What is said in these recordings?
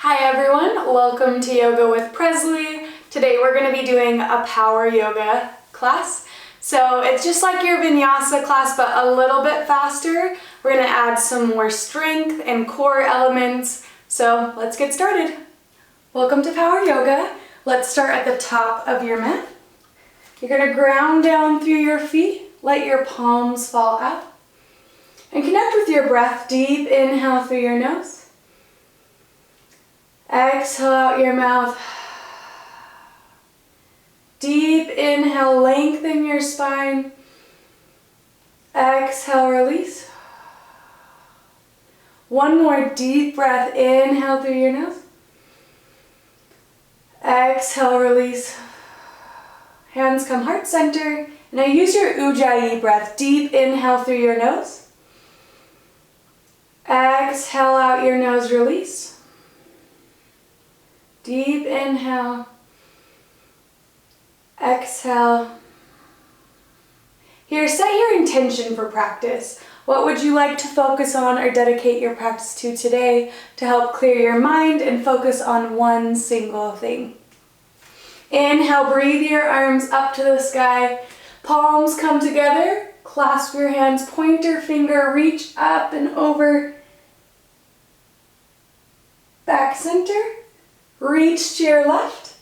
Hi everyone, welcome to Yoga with Prezley. Today we're going to be doing a power yoga class. So it's just like your vinyasa class but a little bit faster. We're going to add some more strength and core elements. So let's get started. Welcome to power yoga. Let's start at the top of your mat. You're going to ground down through your feet. Let your palms fall out. And connect with your breath. Deep inhale through your nose. Exhale out your mouth. Deep inhale, lengthen your spine. Exhale, release. One more deep breath. Inhale through your nose. Exhale, release. Hands come heart center. Now use your Ujjayi breath. Deep inhale through your nose. Exhale out your nose, release. Deep inhale. Exhale. Here, set your intention for practice. What would you like to focus on or dedicate your practice to today to help clear your mind and focus on one single thing? Inhale, breathe your arms up to the sky. Palms come together. Clasp your hands, pointer finger, reach up and over. Back center. Reach to your left.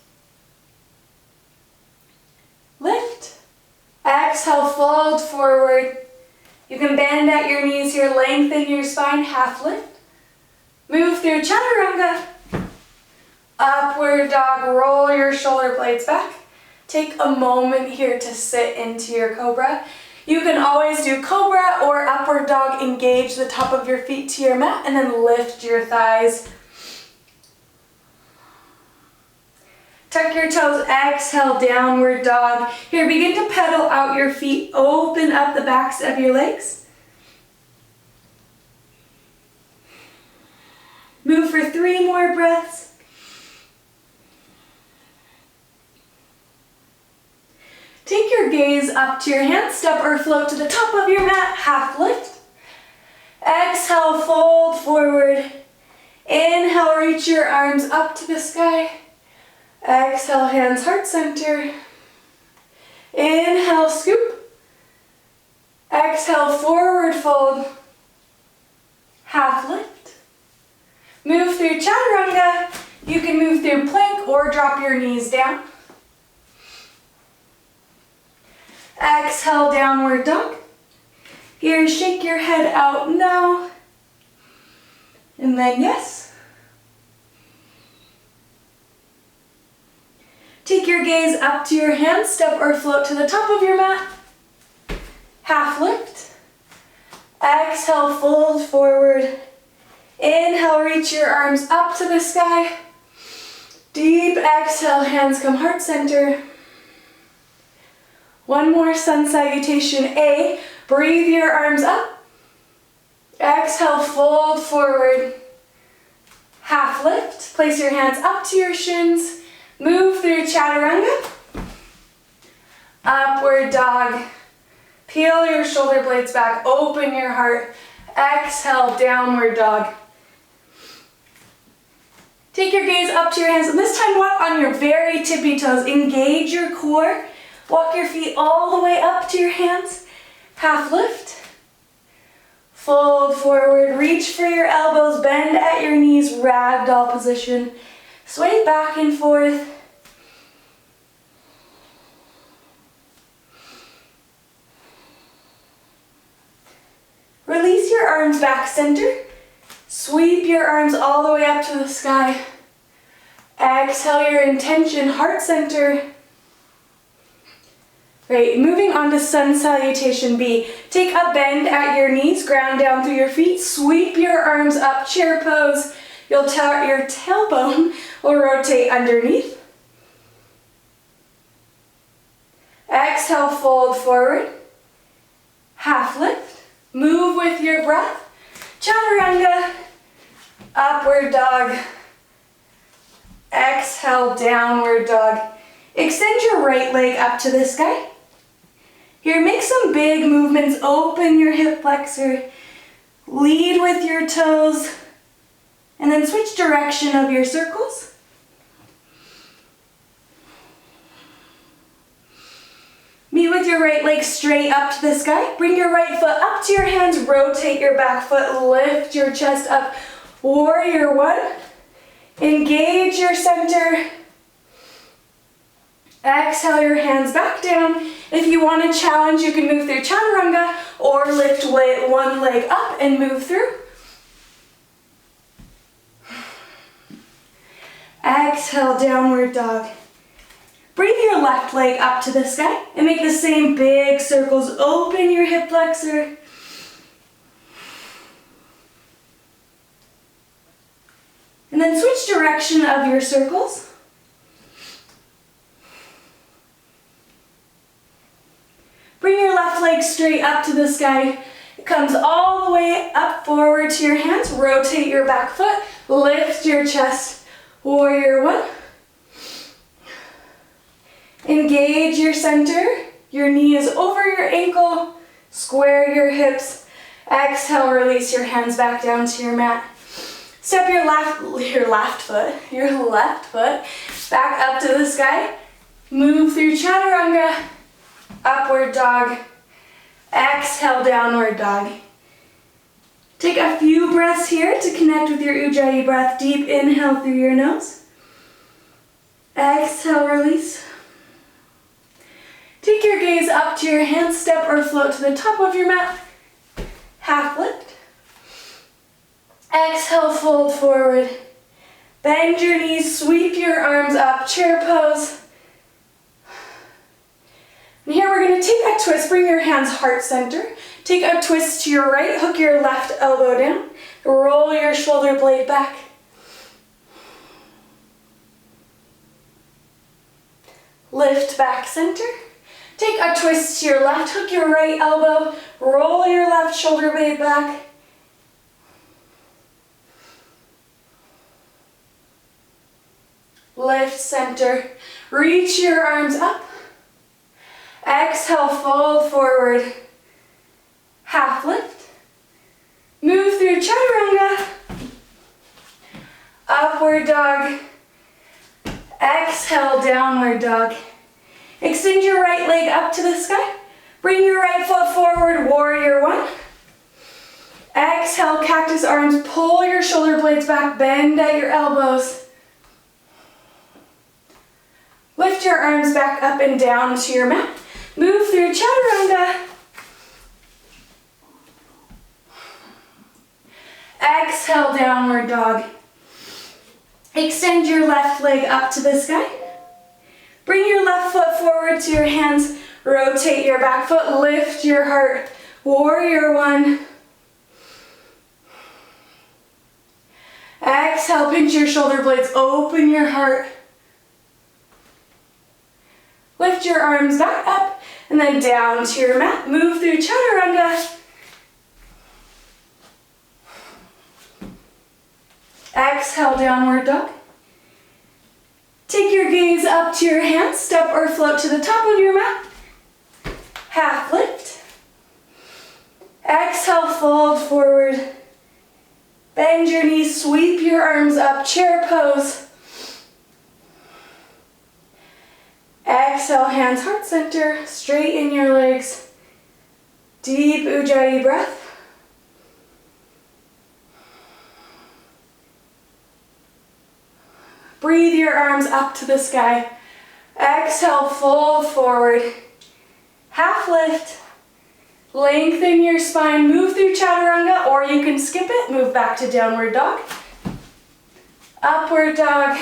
Lift. Exhale, fold forward. You can bend at your knees here, lengthen your spine, half lift. Move through chaturanga. Upward dog, roll your shoulder blades back. Take a moment here to sit into your cobra. You can always do cobra or upward dog. Engage the top of your feet to your mat and then lift your thighs. Tuck your toes, exhale, downward dog. Here, begin to pedal out your feet, open up the backs of your legs. Move for 3 more breaths. Take your gaze up to your hands, step or float to the top of your mat, half lift. Exhale, fold forward. Inhale, reach your arms up to the sky. Exhale, hands heart center. Inhale, scoop. Exhale, forward fold. Half lift. Move through chaturanga. You can move through plank or drop your knees down. Exhale, downward dog. Here, shake your head out no. And then yes. Take your gaze up to your hands, step or float to the top of your mat. Half lift. Exhale, fold forward. Inhale, reach your arms up to the sky. Deep exhale, hands come heart center. One more sun salutation A. Breathe your arms up. Exhale, fold forward. Half lift. Place your hands up to your shins. Move through chaturanga. Upward dog. Peel your shoulder blades back. Open your heart. Exhale, downward dog. Take your gaze up to your hands. And this time walk on your very tippy toes. Engage your core. Walk your feet all the way up to your hands. Half lift. Fold forward. Reach for your elbows. Bend at your knees. Ragdoll position. Sway back and forth. Release your arms back center. Sweep your arms all the way up to the sky. Exhale your intention, heart center. Great, moving on to sun salutation B. Take a bend at your knees, ground down through your feet, sweep your arms up, chair pose. Your tailbone will rotate underneath. Exhale, fold forward. Half lift. Move with your breath. Chaturanga. Upward dog. Exhale, downward dog. Extend your right leg up to the sky. Here, make some big movements. Open your hip flexor. Lead with your toes. And then switch direction of your circles. Meet with your right leg straight up to the sky. Bring your right foot up to your hands. Rotate your back foot. Lift your chest up. Warrior one. Engage your center. Exhale your hands back down. If you want to challenge, you can move through chaturanga or lift one leg up and move through. Exhale, downward dog. Bring your left leg up to the sky and make the same big circles. Open your hip flexor. And then switch direction of your circles. Bring your left leg straight up to the sky. It comes all the way up forward to your hands. Rotate your back foot. Lift your chest. Warrior one. Engage your center. Your knee is over your ankle. Square your hips. Exhale, release your hands back down to your mat. Step your left foot back up to the sky. Move through chaturanga. Upward dog. Exhale, downward dog. Take a few breaths here to connect with your Ujjayi breath. Deep inhale through your nose. Exhale, release. Take your gaze up to your hands. Step or float to the top of your mat. Half lift. Exhale, fold forward. Bend your knees, sweep your arms up, chair pose. And here we're going to take a twist. Bring your hands heart center. Take a twist to your right. Hook your left elbow down. Roll your shoulder blade back. Lift back center. Take a twist to your left. Hook your right elbow. Roll your left shoulder blade back. Lift center. Reach your arms up. Exhale, fold forward. Half lift. Move through chaturanga. Upward dog. Exhale, downward dog. Extend your right leg up to the sky. Bring your right foot forward, warrior one. Exhale, cactus arms. Pull your shoulder blades back. Bend at your elbows. Lift your arms back up and down to your mat. Move through chaturanga. Exhale, downward dog. Extend your left leg up to the sky. Bring your left foot forward to your hands. Rotate your back foot. Lift your heart. Warrior one. Exhale, pinch your shoulder blades. Open your heart. Lift your arms back up and then down to your mat. Move through chaturanga. Exhale, downward dog. Take your gaze up to your hands. Step or float to the top of your mat. Half lift. Exhale, fold forward. Bend your knees, sweep your arms up, chair pose. Exhale, hands heart center, straighten your legs. Deep Ujjayi breath. Breathe your arms up to the sky. Exhale, fold forward. Half lift. Lengthen your spine. Move through chaturanga, or you can skip it. Move back to downward dog. Upward dog.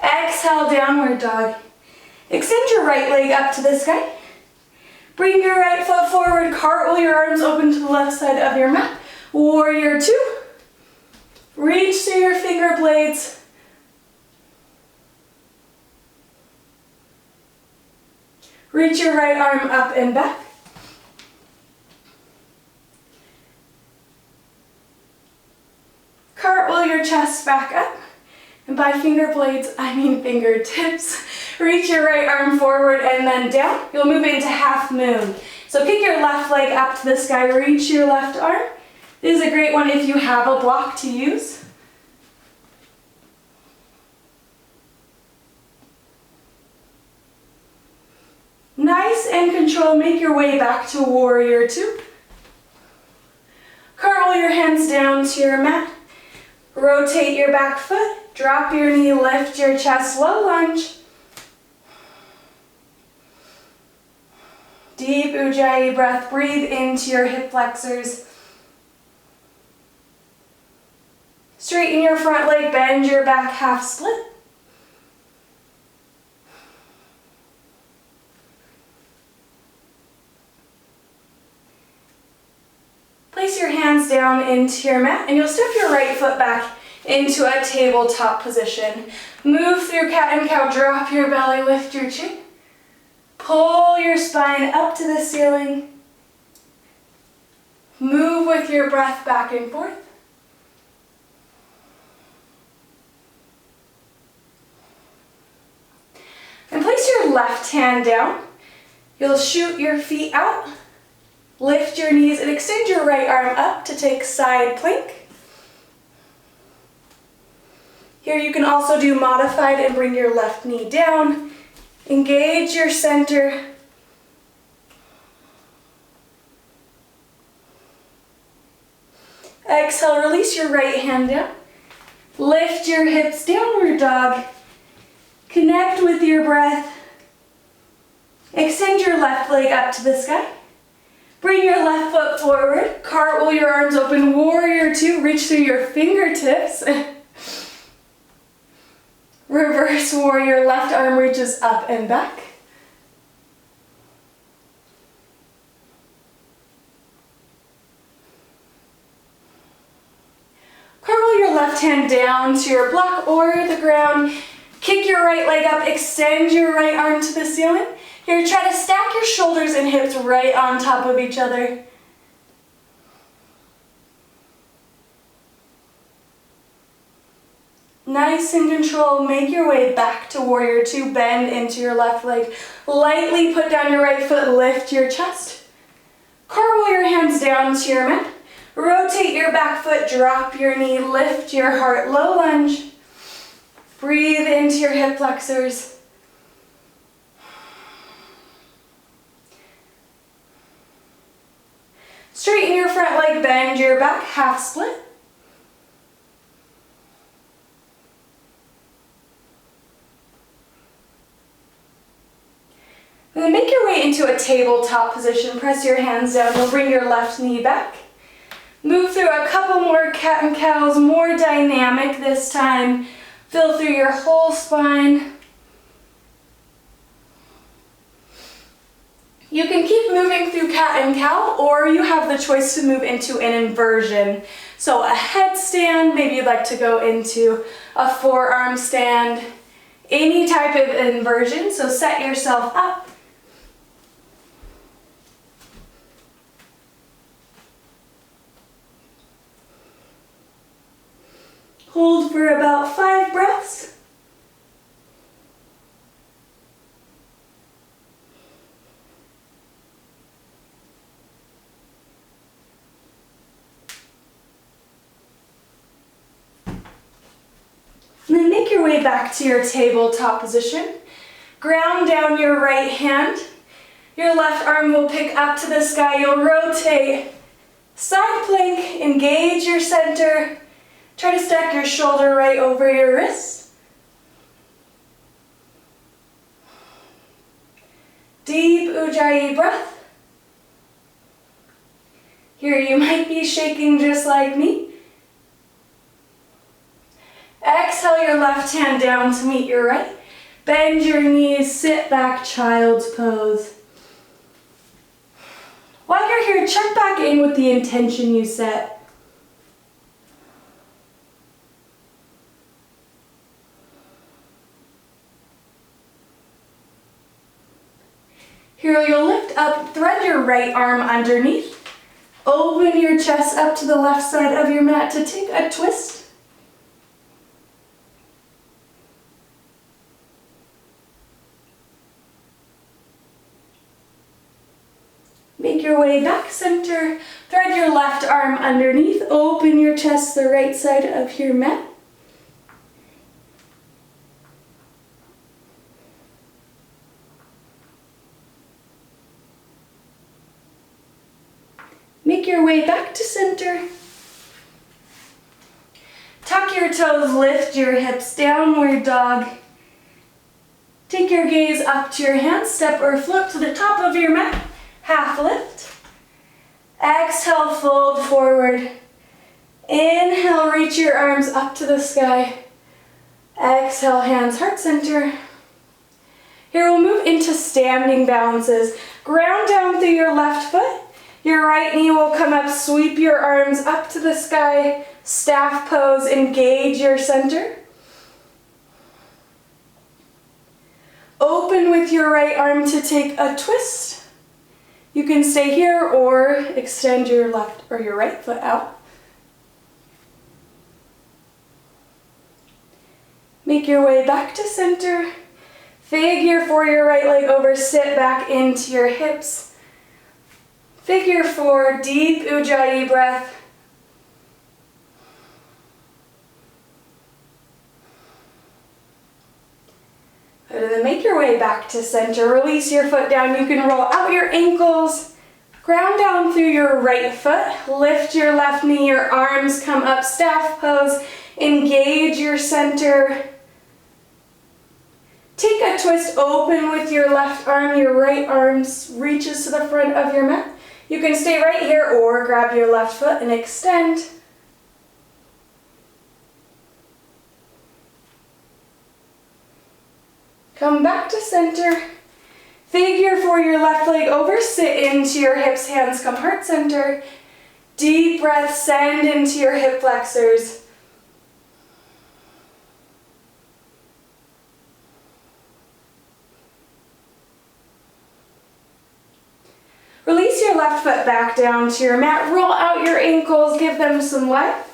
Exhale, downward dog. Extend your right leg up to the sky. Bring your right foot forward. Cartwheel your arms open to the left side of your mat. Warrior two. Reach through your finger blades. Reach your right arm up and back. Cartwheel your chest back up. And by finger blades, I mean fingertips. Reach your right arm forward and then down. You'll move into half moon. So kick your left leg up to the sky. Reach your left arm. This is a great one if you have a block to use. Nice and control. Make your way back to warrior two. Curl your hands down to your mat. Rotate your back foot. Drop your knee, lift your chest, low lunge. Deep Ujjayi breath. Breathe into your hip flexors. Straighten your front leg, bend your back half split. Place your hands down into your mat and you'll step your right foot back into a tabletop position. Move through cat and cow, drop your belly, lift your chin. Pull your spine up to the ceiling. Move with your breath back and forth. And place your left hand down. You'll shoot your feet out. Lift your knees and extend your right arm up to take side plank. Here you can also do modified and bring your left knee down. Engage your center. Exhale, release your right hand down. Lift your hips, downward dog. Connect with your breath. Extend your left leg up to the sky. Bring your left foot forward. Cartwheel your arms open. Warrior two. Reach through your fingertips. Reverse warrior. Left arm reaches up and back. Cartwheel your left hand down to your block or the ground. Kick your right leg up. Extend your right arm to the ceiling. Here, try to stack your shoulders and hips right on top of each other. Nice and controlled. Make your way back to warrior two. Bend into your left leg. Lightly put down your right foot. Lift your chest. Cartwheel your hands down to your mat. Rotate your back foot. Drop your knee. Lift your heart. Low lunge. Breathe into your hip flexors. Straighten your front leg, bend your back, half split. And then make your way into a tabletop position. Press your hands down. You'll bring your left knee back. Move through a couple more cat and cows, more dynamic this time. Fill through your whole spine. You can keep moving through cat and cow, or you have the choice to move into an inversion. So a headstand, maybe you'd like to go into a forearm stand, any type of inversion. So set yourself up. Hold for about 5 breaths. And then make your way back to your tabletop position. Ground down your right hand. Your left arm will pick up to the sky. You'll rotate. Side plank, engage your center. Try to stack your shoulder right over your wrist. Deep Ujjayi breath. Here you might be shaking just like me. Exhale your left hand down to meet your right. Bend your knees, sit back, child's pose. While you're here, check back in with the intention you set. Here you'll lift up, thread your right arm underneath. Open your chest up to the left side of your mat to take a twist. Make your way back center. Thread your left arm underneath. Open your chest to the right side of your mat. Make your way back to center. Tuck your toes, lift your hips, downward dog. Take your gaze up to your hands, step or float to the top of your mat, half lift. Exhale, fold forward. Inhale, reach your arms up to the sky. Exhale, hands heart center. Here we'll move into standing balances. Ground down through your left foot. Your right knee will come up, sweep your arms up to the sky, staff pose, engage your center. Open with your right arm to take a twist. You can stay here or extend your left or your right foot out. Make your way back to center. Figure four your right leg over, sit back into your hips. Figure four, deep Ujjayi breath. And then make your way back to center. Release your foot down. You can roll out your ankles. Ground down through your right foot. Lift your left knee. Your arms come up. Staff pose. Engage your center. Take a twist. Open with your left arm. Your right arm reaches to the front of your mat. You can stay right here or grab your left foot and extend. Come back to center. Figure four your left leg over, sit into your hips, hands come heart center. Deep breath, send into your hip flexors. Release your left foot back down to your mat. Roll out your ankles, give them some lift.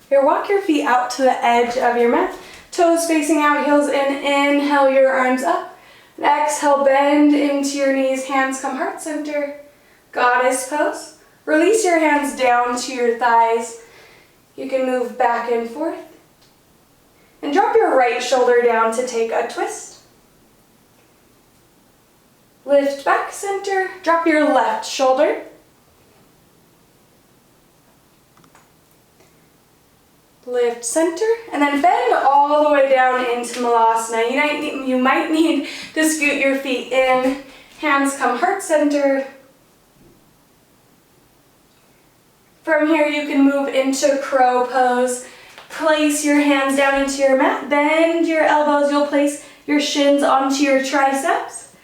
Here, walk your feet out to the edge of your mat. Toes facing out, heels in. Inhale your arms up. And exhale, bend into your knees. Hands come heart center. Goddess pose. Release your hands down to your thighs. You can move back and forth. And drop your right shoulder down to take a twist. Lift back center, drop your left shoulder. Lift center, and then bend all the way down into Malasana. You might need to scoot your feet in. Hands come heart center. From here you can move into crow pose. Place your hands down into your mat. Bend your elbows. You'll place your shins onto your triceps.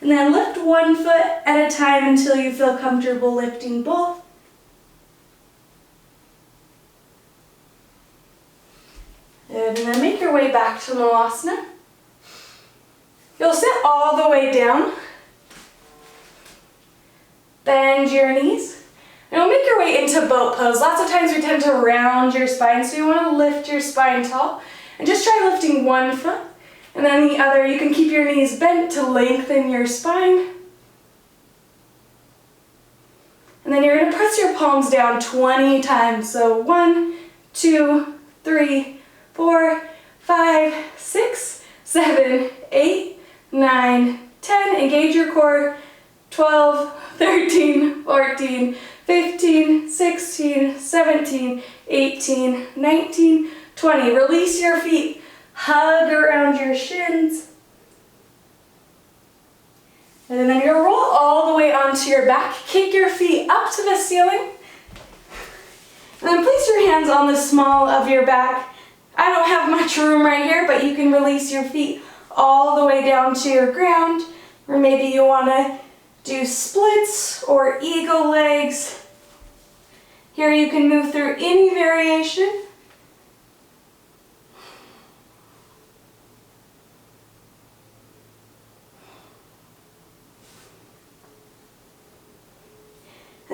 And then lift one foot at a time until you feel comfortable lifting both. And then make your way back to Malasana. You'll sit all the way down. Bend your knees. And you'll make your way into boat pose. Lots of times we tend to round your spine, so you want to lift your spine tall. And just try lifting one foot. And then the other, you can keep your knees bent to lengthen your spine. And then you're going to press your palms down 20 times. So 1, 2, 3, 4, 5, 6, 7, 8, 9, 10. Engage your core. 12, 13, 14, 15, 16, 17, 18, 19, 20. Release your feet. Hug around your shins. And then you'll roll all the way onto your back. Kick your feet up to the ceiling. And then place your hands on the small of your back. I don't have much room right here, but you can release your feet all the way down to your ground. Or maybe you want to do splits or eagle legs. Here you can move through any variation.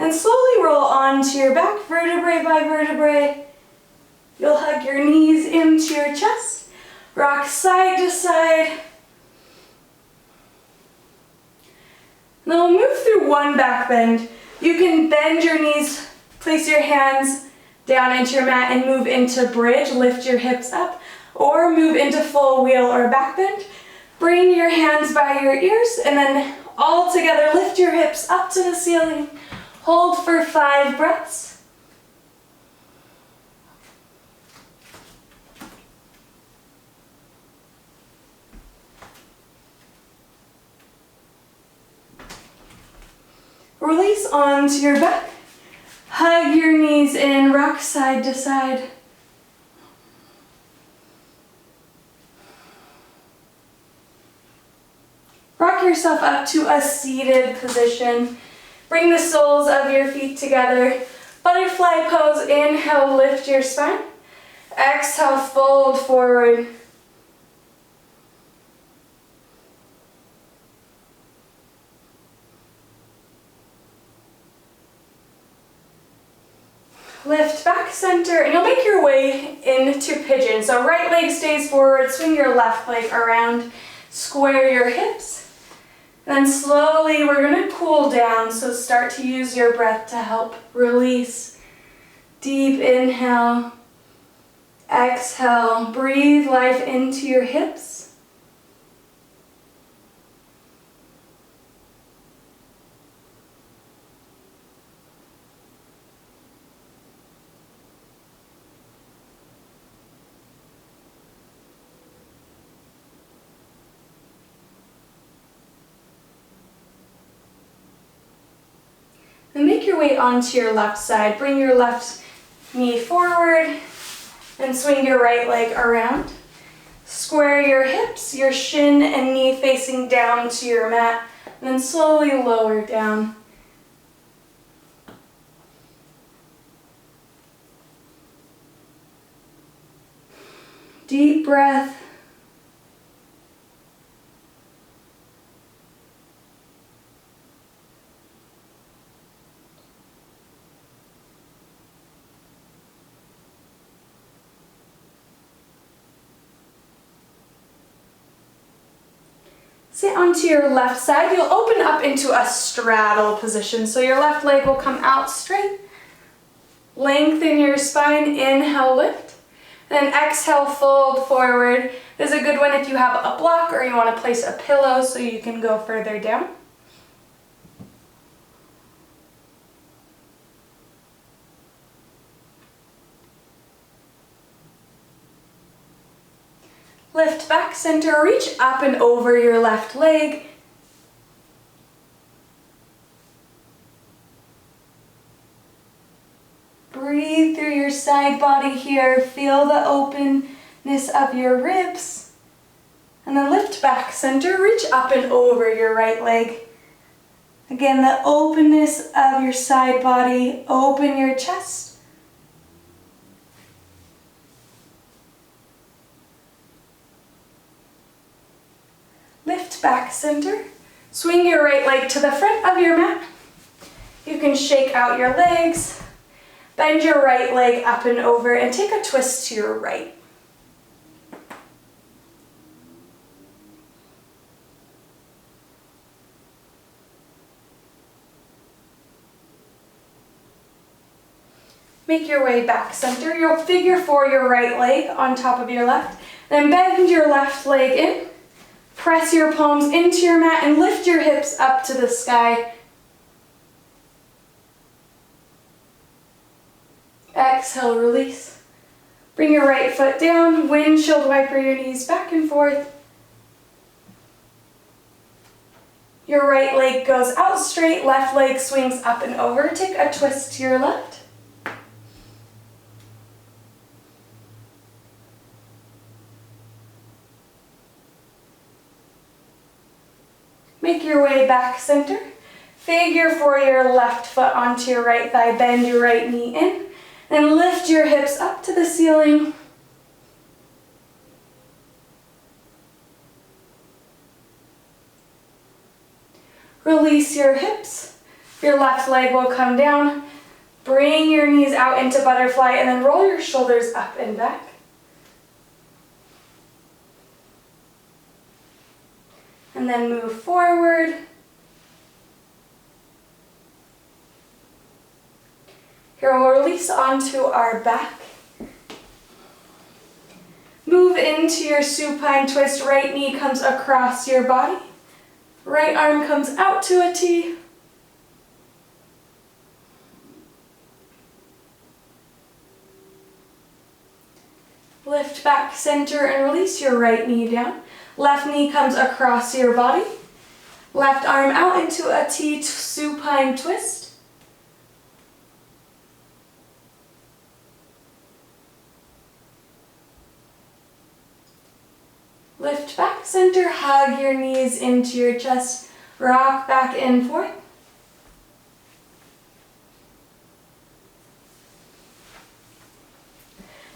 And slowly roll onto your back, vertebrae by vertebrae. You'll hug your knees into your chest. Rock side to side. And then we'll move through one back bend. You can bend your knees, place your hands down into your mat and move into bridge, lift your hips up, or move into full wheel or back bend. Bring your hands by your ears and then all together lift your hips up to the ceiling. Hold for 5 breaths. Release onto your back. Hug your knees in, rock side to side. Rock yourself up to a seated position. Bring the soles of your feet together. Butterfly pose, inhale, lift your spine. Exhale, fold forward. Lift back center, and you'll make your way into pigeon. So right leg stays forward, swing your left leg around, square your hips. And then slowly we're gonna cool down, so start to use your breath to help release. Deep inhale, exhale, breathe life into your hips. And make your way onto your left side. Bring your left knee forward and swing your right leg around. Square your hips, your shin and knee facing down to your mat, and then slowly lower down. Deep breath. Sit onto your left side. You'll open up into a straddle position. So your left leg will come out straight. Lengthen your spine, inhale, lift. Then exhale, fold forward. This is a good one if you have a block or you want to place a pillow so you can go further down. Lift back center, reach up and over your left leg. Breathe through your side body here. Feel the openness of your ribs. And then lift back center, reach up and over your right leg. Again, the openness of your side body. Open your chest. Lift back center. Swing your right leg to the front of your mat. You can shake out your legs. Bend your right leg up and over and take a twist to your right. Make your way back center. You'll figure 4 your right leg on top of your left. Then bend your left leg in. Press your palms into your mat and lift your hips up to the sky. Exhale, release. Bring your right foot down, windshield wiper your knees back and forth. Your right leg goes out straight, left leg swings up and over. Take a twist to your left. Make your way back center. Figure 4 your left foot onto your right thigh. Bend your right knee in. Then lift your hips up to the ceiling. Release your hips. Your left leg will come down. Bring your knees out into butterfly and then roll your shoulders up and back. And then move forward. Here we'll release onto our back. Move into your supine twist. Right knee comes across your body. Right arm comes out to a T. Lift back center and release your right knee down. Left knee comes across your body. Left arm out into a T supine twist. Lift back center, hug your knees into your chest, rock back and forth.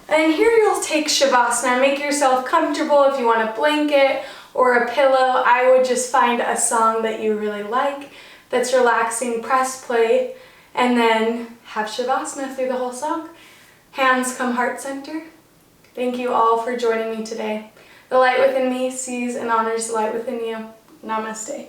And here you'll take Shavasana. Make yourself comfortable. If you want a blanket or a pillow, I would just find a song that you really like that's relaxing, press play, and then have Shavasana through the whole song. Hands come heart center. Thank you all for joining me today. The light within me sees and honors the light within you. Namaste.